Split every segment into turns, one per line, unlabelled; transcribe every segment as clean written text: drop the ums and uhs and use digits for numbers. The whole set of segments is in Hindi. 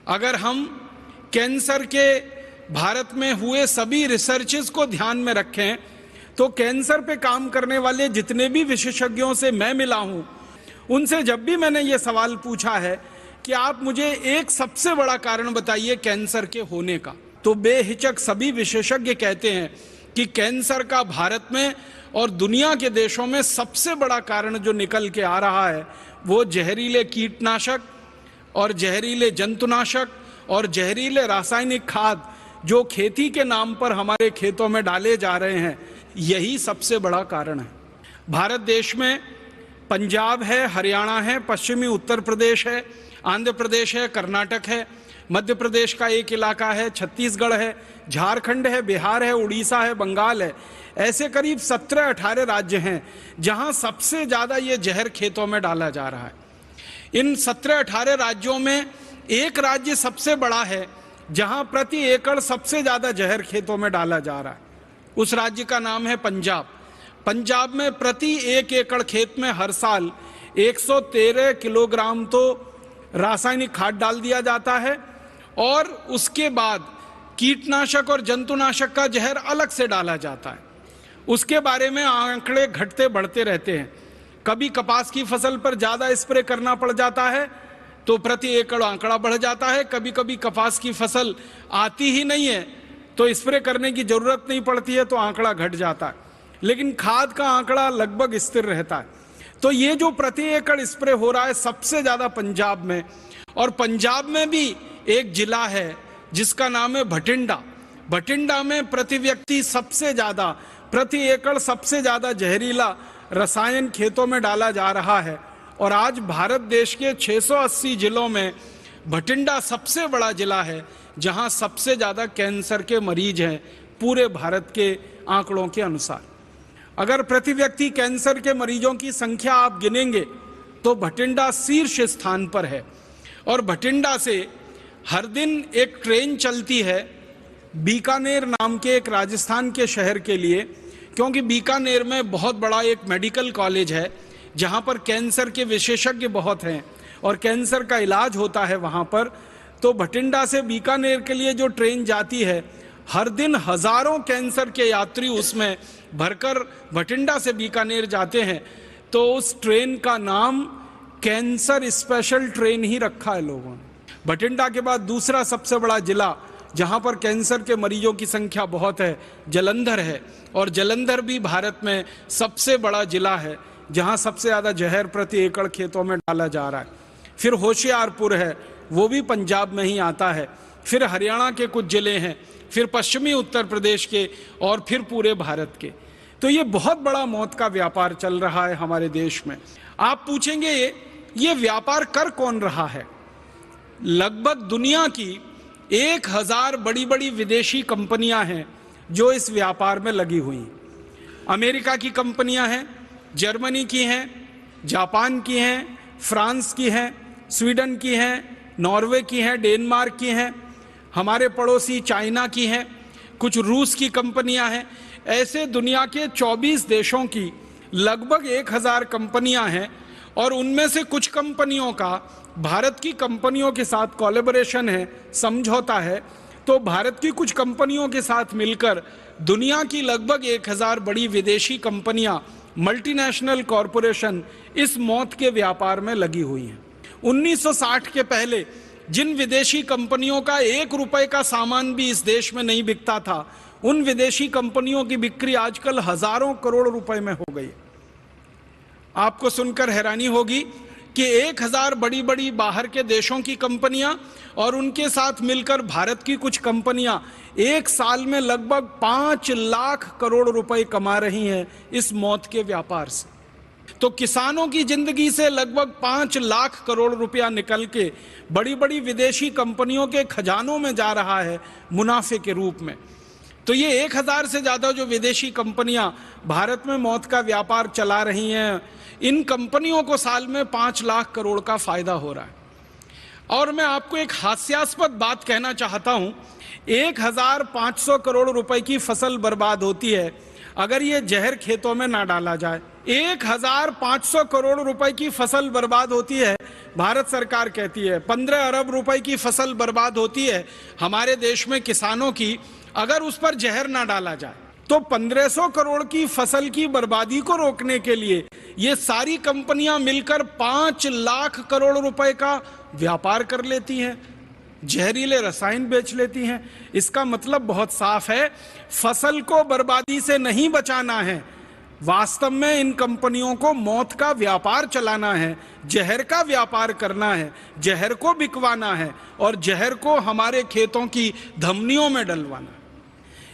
अगर हम कैंसर के भारत में हुए सभी रिसर्चेस को ध्यान में रखें तो कैंसर पे काम करने वाले जितने भी विशेषज्ञों से मैं मिला हूं, उनसे जब भी मैंने ये सवाल पूछा है कि आप मुझे एक सबसे बड़ा कारण बताइए कैंसर के होने का, तो बेहिचक सभी विशेषज्ञ कहते हैं कि कैंसर का भारत में और दुनिया के देशों में सबसे बड़ा कारण जो निकल के आ रहा है वो जहरीले कीटनाशक और जहरीले जंतुनाशक और जहरीले रासायनिक खाद जो खेती के नाम पर हमारे खेतों में डाले जा रहे हैं, यही सबसे बड़ा कारण है। भारत देश में पंजाब है, हरियाणा है, पश्चिमी उत्तर प्रदेश है, आंध्र प्रदेश है, कर्नाटक है, मध्य प्रदेश का एक इलाका है, छत्तीसगढ़ है, झारखंड है, बिहार है, उड़ीसा है, बंगाल है। ऐसे करीब 17-18 राज्य हैं जहां सबसे ज्यादा ये जहर खेतों में डाला जा रहा है। इन 17-18 राज्यों में एक राज्य सबसे बड़ा है जहां प्रति एकड़ सबसे ज्यादा जहर खेतों में डाला जा रहा है। उस राज्य का नाम है पंजाब। पंजाब में प्रति 1 एकड़ खेत में हर साल 113 किलोग्राम तो रासायनिक खाद डाल दिया जाता है और उसके बाद कीटनाशक और जंतुनाशक का जहर अलग से डाला जाता है। उसके बारे में आंकड़े घटते बढ़ते रहते हैं। कभी कपास की फसल पर ज्यादा स्प्रे करना पड़ जाता है तो प्रति एकड़ आंकड़ा बढ़ जाता है, कभी कभी कपास की फसल आती ही नहीं है तो स्प्रे करने की जरूरत नहीं पड़ती है तो आंकड़ा घट जाता है, लेकिन खाद का आंकड़ा लगभग स्थिर रहता है। तो ये जो प्रति एकड़ स्प्रे हो रहा है सबसे ज्यादा पंजाब में, और पंजाब में भी एक जिला है जिसका नाम है भटिंडा। भटिंडा में प्रति व्यक्ति सबसे ज्यादा, प्रति एकड़ सबसे ज्यादा जहरीला रसायन खेतों में डाला जा रहा है। और आज भारत देश के 680 जिलों में भटिंडा सबसे बड़ा जिला है जहां सबसे ज्यादा कैंसर के मरीज हैं पूरे भारत के आंकड़ों के अनुसार। अगर प्रति व्यक्ति कैंसर के मरीजों की संख्या आप गिनेंगे तो भटिंडा शीर्ष स्थान पर है। और भटिंडा से हर दिन एक ट्रेन चलती है बीकानेर नाम के एक राजस्थान के शहर के लिए, क्योंकि बीकानेर में बहुत बड़ा एक मेडिकल कॉलेज है जहां पर कैंसर के विशेषज्ञ बहुत हैं और कैंसर का इलाज होता है वहां पर। तो भटिंडा से बीकानेर के लिए जो ट्रेन जाती है, हर दिन हजारों कैंसर के यात्री उसमें भरकर भटिंडा से बीकानेर जाते हैं। तो उस ट्रेन का नाम कैंसर स्पेशल ट्रेन ही रखा है लोगों ने। भटिंडा के बाद दूसरा सबसे बड़ा जिला जहां पर कैंसर के मरीजों की संख्या बहुत है, जालंधर है। और जालंधर भी भारत में सबसे बड़ा जिला है जहां सबसे ज्यादा जहर प्रति एकड़ खेतों में डाला जा रहा है। फिर होशियारपुर है, वो भी पंजाब में ही आता है। फिर हरियाणा के कुछ जिले हैं, फिर पश्चिमी उत्तर प्रदेश के, और फिर पूरे भारत के। तो ये बहुत बड़ा मौत का व्यापार चल रहा है हमारे देश में। आप पूछेंगे ये व्यापार कर कौन रहा है? लगभग दुनिया की 1000 बड़ी बड़ी विदेशी कंपनियां हैं जो इस व्यापार में लगी हुई हैं। अमेरिका की कंपनियां हैं, जर्मनी की हैं, जापान की हैं, फ्रांस की हैं, स्वीडन की हैं, नॉर्वे की हैं, डेनमार्क की हैं, हमारे पड़ोसी चाइना की हैं, कुछ रूस की कंपनियां हैं। ऐसे दुनिया के 24 देशों की लगभग 1000 कंपनियां हैं और उनमें से कुछ कंपनियों का भारत की कंपनियों के साथ कोलैबोरेशन है, समझौता है। तो भारत की कुछ कंपनियों के साथ मिलकर दुनिया की लगभग 1000 बड़ी विदेशी कंपनियां, मल्टीनेशनल कॉरपोरेशन इस मौत के व्यापार में लगी हुई हैं। 1960 के पहले जिन विदेशी कंपनियों का 1 रुपए का सामान भी इस देश में नहीं बिकता था, उन विदेशी कंपनियों की बिक्री आजकल हजारों करोड़ रुपए में हो गई। आपको सुनकर हैरानी होगी कि 1000 बड़ी बड़ी बाहर के देशों की कंपनियां और उनके साथ मिलकर भारत की कुछ कंपनियां एक साल में लगभग 5 लाख करोड़ रुपए कमा रही हैं इस मौत के व्यापार से। तो किसानों की जिंदगी से लगभग 5 लाख करोड़ रुपया निकल के बड़ी बड़ी विदेशी कंपनियों के खजानों में जा रहा है मुनाफे के रूप में। तो ये 1000 से ज्यादा जो विदेशी कंपनियां भारत में मौत का व्यापार चला रही हैं, इन कंपनियों को साल में 5 लाख करोड़ का फायदा हो रहा है। और मैं आपको एक हास्यास्पद बात कहना चाहता हूं, 1500 करोड़ रुपए की फसल बर्बाद होती है अगर ये जहर खेतों में ना डाला जाए। 1500 करोड़ रुपए की फसल बर्बाद होती है भारत सरकार कहती है 15 अरब रुपए की फसल बर्बाद होती है हमारे देश में किसानों की, अगर उस पर जहर ना डाला जाए। तो 1500 करोड़ की फसल की बर्बादी को रोकने के लिए ये सारी कंपनियां मिलकर 5 लाख करोड़ रुपए का व्यापार कर लेती हैं, जहरीले रसायन बेच लेती हैं। इसका मतलब बहुत साफ है, फसल को बर्बादी से नहीं बचाना है, वास्तव में इन कंपनियों को मौत का व्यापार चलाना है, जहर का व्यापार करना है, जहर को बिकवाना है और जहर को हमारे खेतों की धमनियों में डलवाना।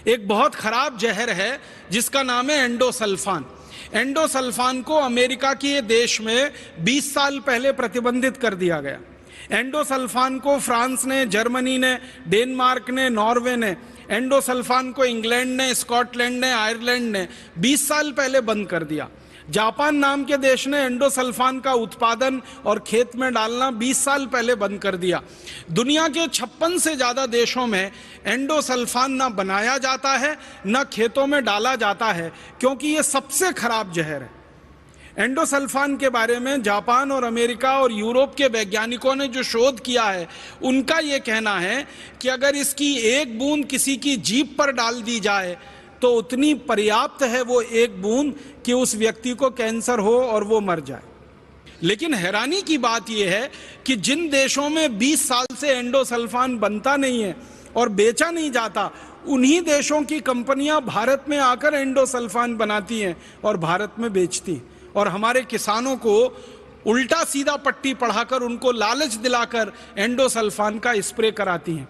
एक बहुत खराब जहर है जिसका नाम है एंडोसल्फान। एंडोसल्फान को अमेरिका के देश में 20 साल पहले प्रतिबंधित कर दिया गया। एंडोसल्फान को फ्रांस ने, जर्मनी ने, डेनमार्क ने, नॉर्वे ने, एंडोसल्फान को इंग्लैंड ने, स्कॉटलैंड ने, आयरलैंड ने 20 साल पहले बंद कर दिया। जापान नाम के देश ने एंडोसल्फान का उत्पादन और खेत में डालना 20 साल पहले बंद कर दिया। दुनिया के 56 से ज्यादा देशों में एंडोसल्फान ना बनाया जाता है ना खेतों में डाला जाता है, क्योंकि ये सबसे खराब जहर है। एंडोसल्फान के बारे में जापान और अमेरिका और यूरोप के वैज्ञानिकों ने जो शोध किया है, उनका ये कहना है कि अगर इसकी एक बूंद किसी की जीभ पर डाल दी जाए तो उतनी पर्याप्त है वो एक बूंद कि उस व्यक्ति को कैंसर हो और वो मर जाए। लेकिन हैरानी की बात यह है कि जिन देशों में 20 साल से एंडोसल्फान बनता नहीं है और बेचा नहीं जाता, उन्हीं देशों की कंपनियां भारत में आकर एंडोसल्फान बनाती हैं और भारत में बेचती हैं और हमारे किसानों को उल्टा सीधा पट्टी पढ़ाकर उनको लालच दिलाकर एंडोसल्फान का स्प्रे कराती हैं।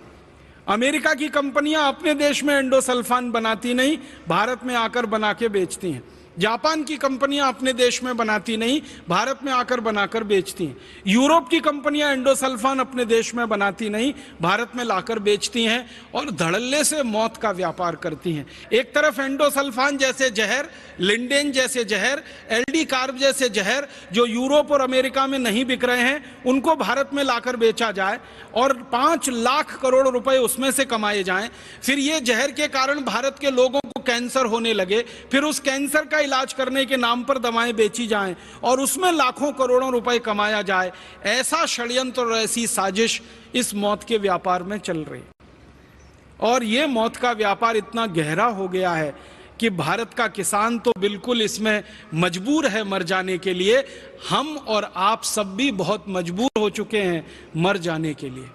अमेरिका की कंपनियां अपने देश में एंडोसल्फान बनाती नहीं, भारत में आकर बना के बेचती हैं। जापान की कंपनियां अपने देश में बनाती नहीं, भारत में आकर बनाकर बेचती हैं। यूरोप की कंपनियां एंडोसल्फान अपने देश में बनाती नहीं, भारत में लाकर बेचती हैं और धड़ल्ले से मौत का व्यापार करती हैं। एक तरफ एंडोसल्फान जैसे जहर, लिंडेन जैसे जहर, एलडी कार्ब जैसे जहर जो यूरोप और अमेरिका में नहीं बिक रहे हैं, उनको भारत में लाकर बेचा जाए और 5 लाख करोड़ रुपए उसमें से कमाए जाएं। फिर ये जहर के कारण भारत के लोगों को कैंसर होने लगे, फिर उस कैंसर का इलाज करने के नाम पर दवाएं बेची जाएं और उसमें लाखों करोड़ों रुपए कमाया जाए। ऐसा षड्यंत्र और ऐसी साजिश इस मौत के व्यापार में चल रही और ये मौत का व्यापार इतना गहरा हो गया है कि भारत का किसान तो बिल्कुल इसमें मजबूर है मर जाने के लिए। हम और आप सब भी बहुत मजबूर हो चुके हैं मर जाने के लिए।